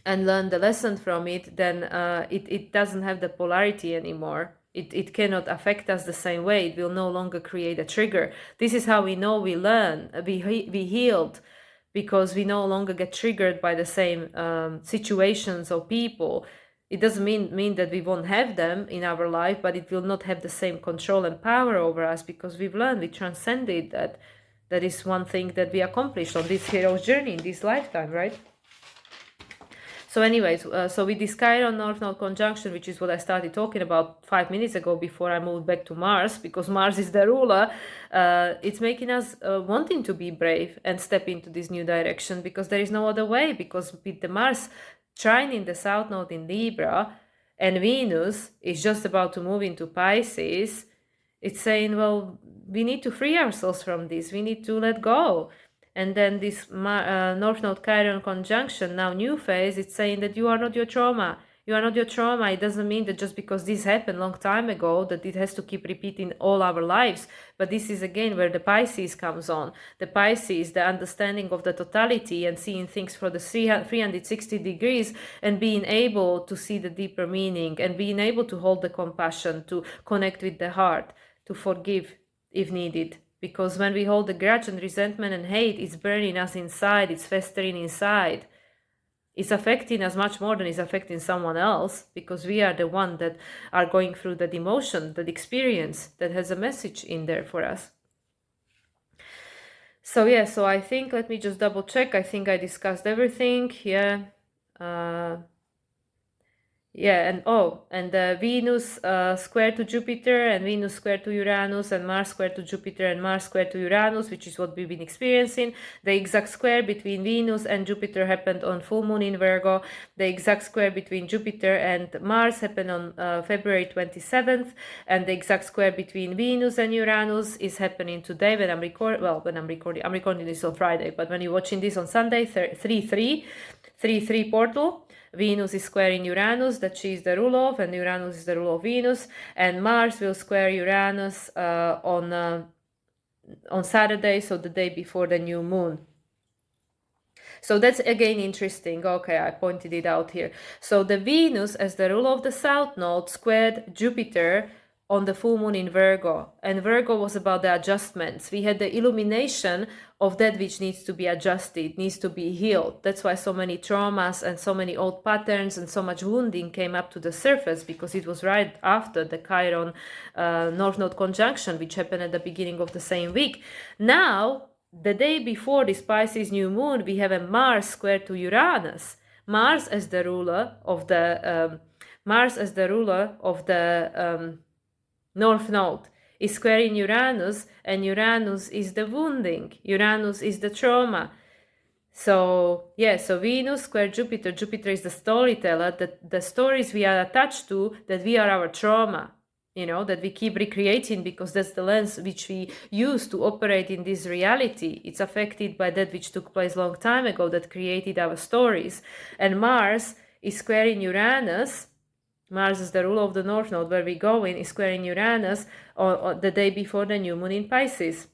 and learn the lesson from it, then it doesn't have the polarity anymore. It cannot affect us the same way. It will no longer create a trigger. This is how we know we learn, we healed, because we no longer get triggered by the same situations or people. It doesn't mean that we won't have them in our life, but it will not have the same control and power over us, because we've learned, we transcended that. That is one thing that we accomplished on this hero's journey in this lifetime, right? So anyways, so with this Chiron North Node conjunction, which is what I started talking about 5 minutes ago before I moved back to Mars, because Mars is the ruler, it's making us wanting to be brave and step into this new direction, because there is no other way. Because with the Mars trine in the South Node in Libra, and Venus is just about to move into Pisces, it's saying, well, we need to free ourselves from this. We need to let go. And then this North Node Chiron conjunction, now new phase, it's saying that you are not your trauma. You are not your trauma. It doesn't mean that just because this happened long time ago that it has to keep repeating all our lives. But this is again where the Pisces comes on. The Pisces, the understanding of the totality and seeing things for the 360 degrees and being able to see the deeper meaning and being able to hold the compassion, to connect with the heart, to forgive if needed. Because when we hold the grudge and resentment and hate, it's burning us inside, it's festering inside. It's affecting us much more than it's affecting someone else, because we are the one that are going through that emotion, that experience that has a message in there for us. So yeah, so I think, let me just double check. I think I discussed everything. Yeah. Yeah, and Venus square to Jupiter, and Venus square to Uranus, and Mars square to Jupiter, and Mars square to Uranus, which is what we've been experiencing. The exact square between Venus and Jupiter happened on full moon in Virgo. The exact square between Jupiter and Mars happened on February 27th, and the exact square between Venus and Uranus is happening today when I'm recording this on Friday, but when you're watching this on Sunday, 3-3 portal. Venus is squaring Uranus, that she is the rule of, and Uranus is the rule of Venus, and Mars will square Uranus on Saturday, so the day before the new moon. So that's again interesting. Okay, I pointed it out here. So the Venus as the rule of the South Node squared Jupiter on the full moon in Virgo, and Virgo was about the adjustments. We had the illumination of that which needs to be adjusted, needs to be healed. That's why so many traumas and so many old patterns and so much wounding came up to the surface, because it was right after the Chiron North Node conjunction, which happened at the beginning of the same week. Now, the day before this Pisces New Moon, we have a Mars square to Uranus. Mars as the ruler of the North Node is squaring Uranus, and Uranus is the wounding. Uranus is the trauma. So yeah, so Venus square Jupiter. Jupiter is the storyteller, the stories we are attached to, that we are our trauma, that we keep recreating, because that's the lens which we use to operate in this reality. It's affected by that which took place long time ago, that created our stories. And Mars is squaring Uranus. Mars is the ruler of the North Node, where we go in, is squaring Uranus on the day before the new moon in Pisces.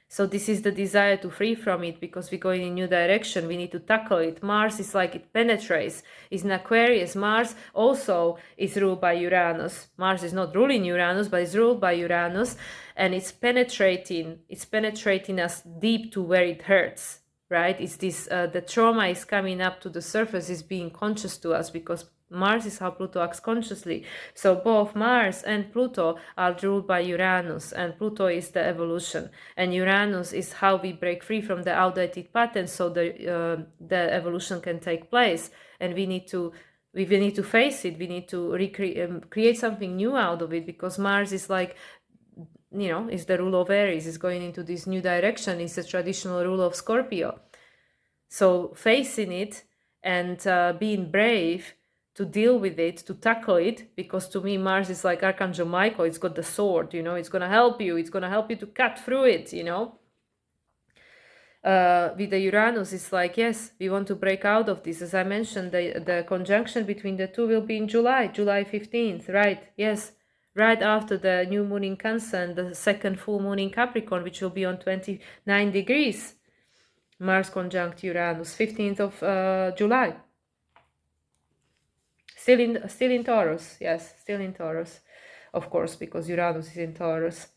So this is the desire to free from it, because we go in a new direction. We need to tackle it. Mars is like it penetrates. It's in Aquarius. Mars also is ruled by Uranus. Mars is not ruling Uranus, but it's ruled by Uranus, and it's penetrating. It's penetrating us deep to where it hurts. Right? It's this. The trauma is coming up to the surface. Is being conscious to us, because Mars is how Pluto acts consciously. So both Mars and Pluto are ruled by Uranus, and Pluto is the evolution, and Uranus is how we break free from the outdated patterns, so the evolution can take place. And we need to face it. We need to create something new out of it, because Mars is like, is the rule of Aries, is going into this new direction. It's the traditional rule of Scorpio. So facing it and being brave to deal with it, to tackle it, because to me Mars is like Archangel Michael. It's got the sword, it's going to help you. It's going to help you to cut through it, with the Uranus, it's like, yes, we want to break out of this. As I mentioned, the conjunction between the two will be in July 15th, right? Yes, right after the new moon in Cancer and the second full moon in Capricorn, which will be on 29 degrees. Mars conjunct Uranus, 15th of July. Still in Taurus, yes, still in Taurus, of course, because Uranus is in Taurus.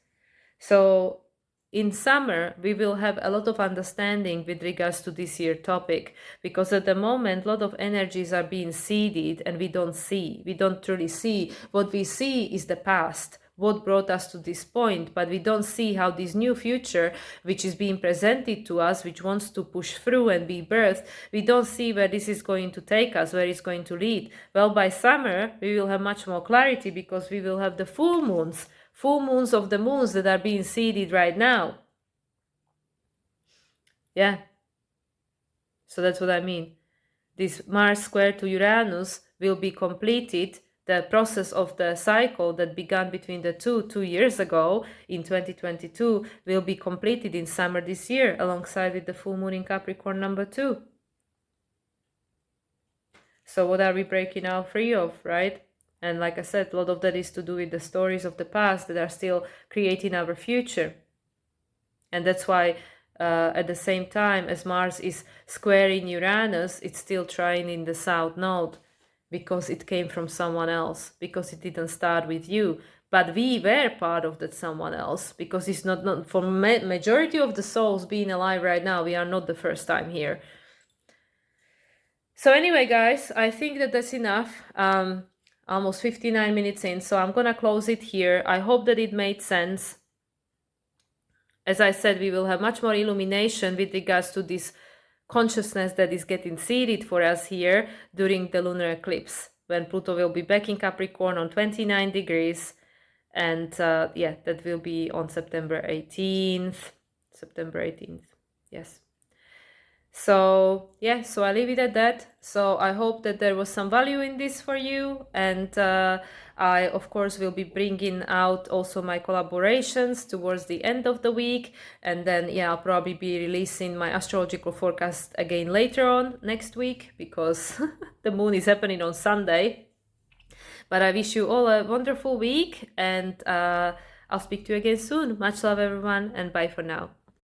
So in summer, we will have a lot of understanding with regards to this year topic, because at the moment, a lot of energies are being seeded and we don't truly see. What we see is the past, what brought us to this point, but we don't see how this new future, which is being presented to us, which wants to push through and be birthed, we don't see where this is going to take us, where it's going to lead. Well, by summer, we will have much more clarity, because we will have the full moons of the moons that are being seeded right now. Yeah. So that's what I mean. This Mars square to Uranus will be completed. The process of the cycle that began between the two years ago in 2022 will be completed in summer this year, alongside with the full moon in Capricorn number 2. So what are we breaking out free of, right? And like I said, a lot of that is to do with the stories of the past that are still creating our future. And that's why at the same time as Mars is squaring Uranus, it's still trying in the South Node, because it came from someone else, because it didn't start with you. But we were part of that someone else, because it's not for majority of the souls being alive right now, we are not the first time here. So anyway, guys, I think that that's enough. Almost 59 minutes in, so I'm gonna close it here. I hope that it made sense. As I said, we will have much more illumination with regards to this consciousness that is getting seeded for us here during the lunar eclipse, when Pluto will be back in Capricorn on 29 degrees. And yeah, that will be on September 18th. September 18th, yes. So yeah, so I leave it at that. So I hope that there was some value in this for you, and I of course will be bringing out also my collaborations towards the end of the week, and then yeah, I'll probably be releasing my astrological forecast again later on next week, because the moon is happening on Sunday. But I wish you all a wonderful week, and I'll speak to you again soon. Much love, everyone, and bye for now.